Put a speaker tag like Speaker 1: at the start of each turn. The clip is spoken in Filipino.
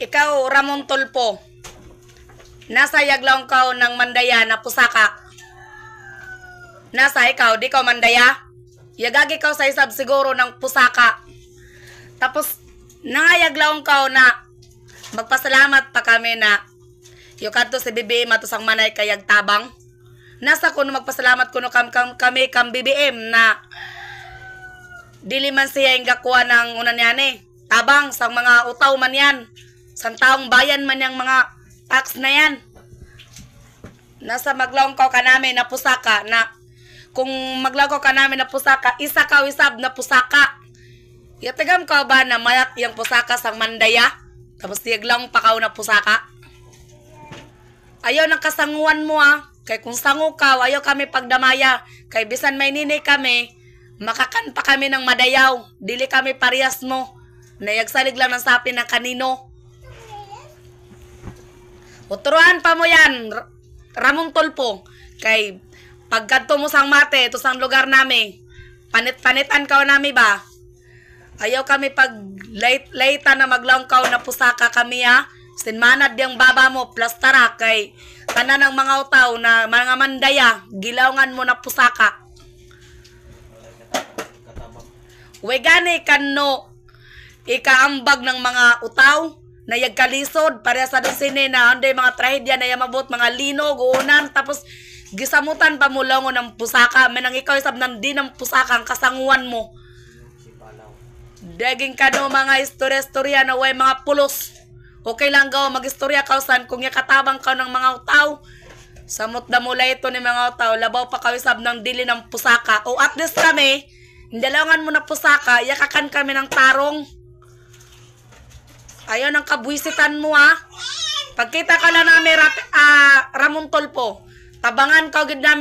Speaker 1: Ikaw, Ramon Tulpo, nasa yaglaw ka ng Mandaya na pusaka. Nasa ikaw, di ka Mandaya. Yagagi ka sa isab siguro ng pusaka. Tapos, nangayaglaw ka na magpasalamat pa kami na yung kanto si BBM at usang manay kayag tabang. Nasa kuno magpasalamat kuno kami kam BBM na dili man siya yung gakuha ng unan yan tabang sang mga utaw man yan. Sang taong bayan man yung mga tax na yan. Nasa maglawkaw ka namin na pusaka na kung maglawkaw ka namin na pusaka, isa ka wisab na pusaka. Yatagam ka ba na mayat yung pusaka sang Mandaya? Tapos tiyaglang pa ka na pusaka? Ayaw ng kasanguan mo Kay kung sango ka, ayaw kami pagdamaya. Kay bisan may nini kami, makakan pa kami ng madayaw. Dili kami parehas mo. Nayagsalig lang ng sapi ng kanino. Uturuan pa mo yan, Ramon Tulpo. Kay pagkanto mo sang mate, ito sang lugar namin. Panit-panitan ka nami ba? Ayaw kami pag late na maglangkaw na pusaka kami Sinmanad yung baba mo, plastara kay tanan ng mga utaw na mga Mandaya, gilawngan mo na pusaka. Wegani kanno ikaambag ng mga utaw na yagkalisod para sa dosine na anday mga trahedya na yamabot mga linog unan tapos gisamutan pa mo langon ng pusaka menang ikaw isab nang di ng pusaka ang kasanguan mo daging kano mga istorya na way mga pulos okay lang gaw magistorya kausan kung yakatabang ka ng mga utaw samot na mula ito ni mga utaw labaw pa kawisab ng dili ng pusaka o at least kami hindalangan mo na pusaka yakakan kami ng tarong. Ayaw ng kabwisitan mo Pagkita ka na namin Ramon Tulpo, tabangan ka gid namin